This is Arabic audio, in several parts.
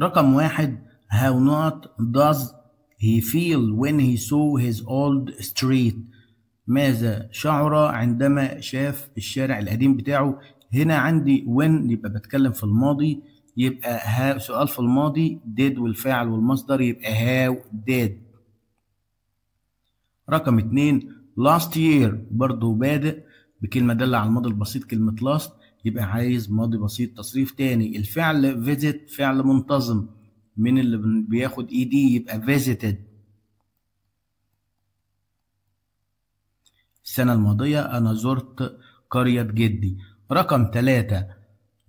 رقم واحد how not does he feel when he saw his old street. ماذا شعر عندما شاف الشارع القديم بتاعه. هنا عندي when يبقى بتكلم في الماضي، يبقى سؤال في الماضي did والفاعل والمصدر يبقى how did. رقم اتنين last year برضو بادئ بكلمة دالة على الماضي البسيط كلمة last، يبقى عايز ماضي بسيط تصريف تاني. الفعل visit فعل منتظم، من اللي بياخد ed يبقى visited. السنة الماضية أنا زرت قرية جدي. رقم 3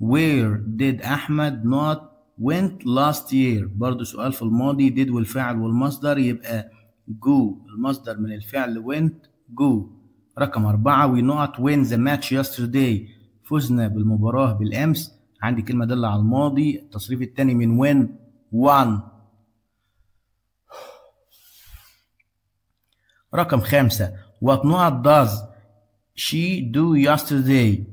where did أحمد not went last year. برضو سؤال في الماضي did والفاعل والمصدر يبقى go، المصدر من الفعل went go. رقم 4 we not win the match yesterday. فزنا بالمباراة بالأمس. عندي كلمة دالة على الماضي، التصريف الثاني من win won. رقم 5 what not does she do yesterday.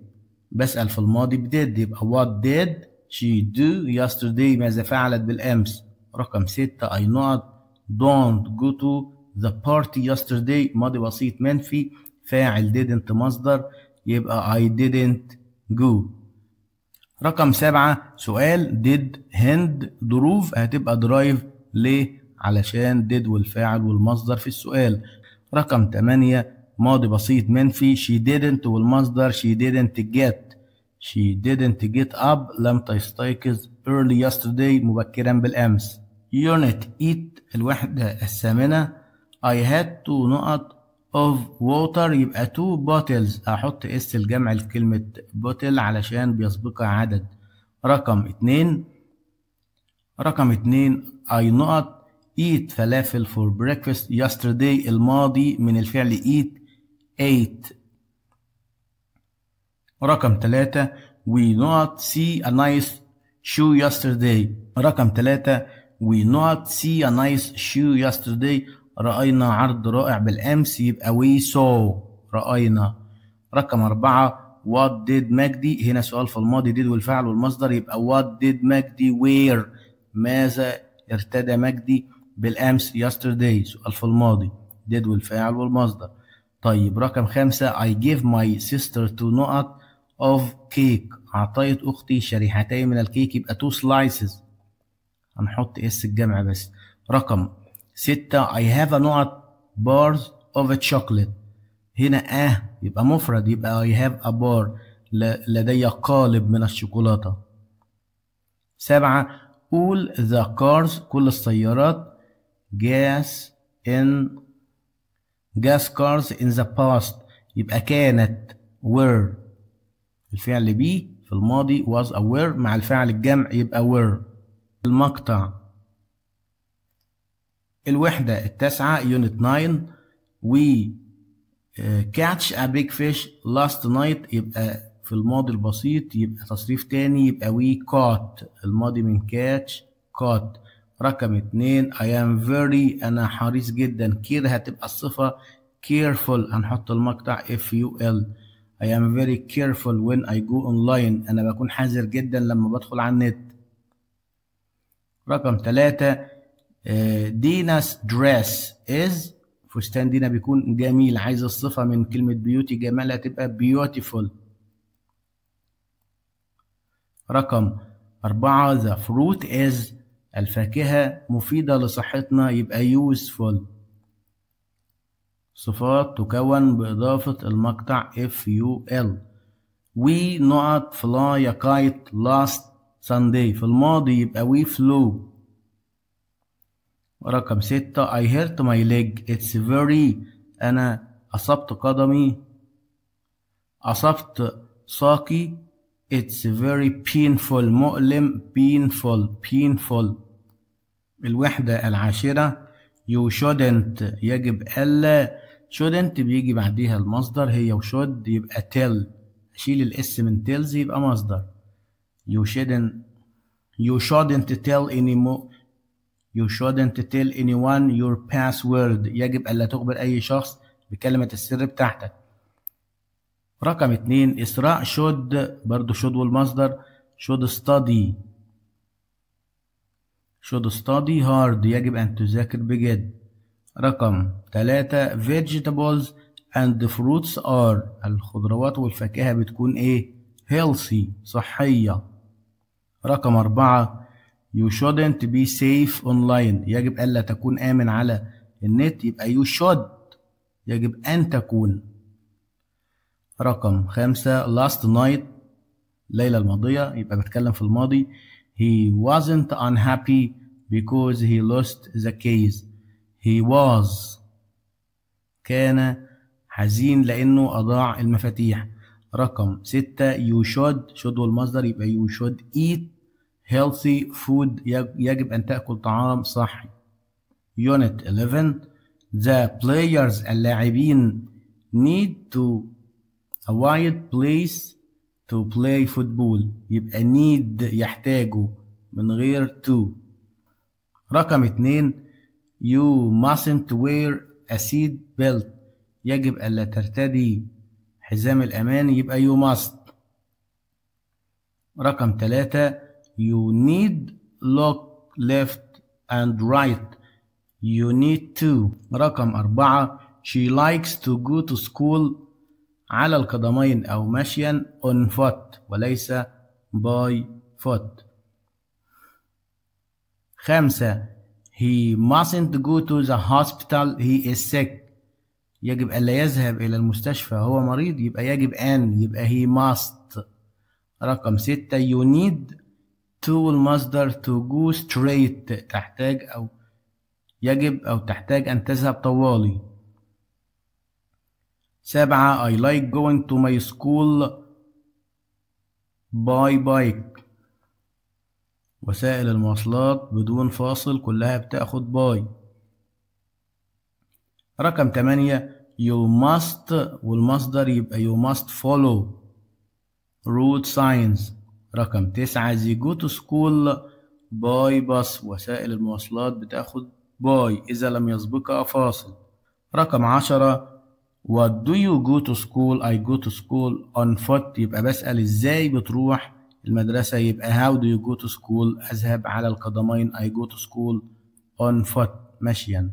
بسأل في الماضي بدid يبقى what did she do yesterday. ماذا فعلت بالأمس. رقم 6 I not don't go to the party yesterday. ماضي بسيط منفي، فاعل didn't مصدر يبقى I didn't go. رقم 7 سؤال did هند ظروف هتبقى drive. ليه؟ علشان did والفاعل والمصدر في السؤال. رقم 8 ماضي بسيط منفي she didn't والمصدر she didn't get up لم تستيقظ early yesterday مبكرا بالأمس. unit eat الوحدة الثامنة I had 2 نقط of water يبقى 2 bottles. أحط اس الجمع لكلمة bottle علشان بيسبقها عدد. رقم 2 I نقط eat فلافل for breakfast yesterday. الماضي من الفعل eat ate. رقم 3 we not see a nice shoe yesterday. رقم 3 we not see a nice shoe yesterday. رأينا عرض رائع بالأمس يبقى we saw رأينا. رقم 4 what did مجدي. هنا سؤال في الماضي did والفعل والمصدر يبقى what did مجدي wear. ماذا ارتدى مجدي بالأمس yesterday سؤال في الماضي did والفاعل والمصدر. طيب رقم 5 I gave my sister 2 نقط of cake. أعطيت أختي شريحتين من الكيك يبقى 2 slices. هنحط اس الجمع بس. رقم 6 I have a نقط bars of chocolate. هنا يبقى مفرد يبقى I have a bar لدي قالب من الشوكولاتة. 7 all the cars كل السيارات gas cars in the past يبقى كانت were. الفعل be في الماضي was aware مع الفعل الجمع يبقى were. المقطع الوحدة التاسعة unit 9 we catch a big fish last night. يبقى في الماضي البسيط يبقى تصريف تاني يبقى we caught. الماضي من catch caught. رقم 2 I am very أنا حريص جدا. care هتبقى الصفة careful هنحط المقطع FUL. I am very careful when I go online. أنا بكون حذر جدا لما بدخل على النت. رقم 3 دينا's dress is فستان دينا بيكون جميل. عايز الصفة من كلمة beauty جمالها تبقى beautiful. رقم 4 the fruit is الفاكهة مفيدة لصحتنا يبقى useful. صفات تكون بإضافة المقطع FUL. we not fly a kite last Sunday. في الماضي يبقى we flew. رقم 6 I hurt my leg it's very أنا أصبت قدمي أصبت ساقي it's very painful مؤلم painful. الوحدة العاشرة you shouldn't يجب ألا. shouldn't بيجي بعديها المصدر هي وشود يبقى tell. أشيل الاس من tells يبقى مصدر. you shouldn't tell anyone your password. يجب ألا تخبر أي شخص بكلمة السر بتاعتك. رقم 2 إسراء should برضو should والمصدر should study. should study hard يجب أن تذاكر بجد. رقم 3 vegetables and fruits are الخضروات والفاكهة بتكون إيه؟ healthy صحية. رقم 4 you shouldn't be safe online يجب ألا تكون آمن على النت، يبقى you should يجب أن تكون. رقم 5 last night الليلة الماضية يبقى بتكلم في الماضي. he wasn't unhappy because he lost the case. he was كان حزين لأنه أضاع المفاتيح. رقم 6 you should والمصدر يبقى you should eat healthy food يجب أن تأكل طعام صحي. unit 11 the players اللاعبين need to avoid place to play football يبقى need يحتاجوا من غير to. رقم 2 you mustn't wear a seat belt يجب ألا ترتدي حزام الأمان يبقى you must. رقم 3 you need look left and right you need to. رقم 4 she likes to go to school على القدمين أو مشيا on foot وليس by foot. 5 he mustn't go to the hospital he is sick يجب ألا يذهب إلى المستشفى هو مريض يبقى يجب أن يبقى he must. رقم 6 you need to المصدر to go straight تحتاج أو يجب أو تحتاج أن تذهب طوالي. 7 I like going to my school by bike وسائل المواصلات بدون فاصل كلها بتاخد باي. رقم 8 you must والمصدر يبقى you must follow road signs. رقم 9 they go to school by bus وسائل المواصلات بتاخد باي إذا لم يسبقها فاصل. رقم 10 what do you go to school I go to school on foot يبقى بسأل إزاي بتروح المدرسة يبقى how do you go to school أذهب على القدمين I go to school on foot مشيا.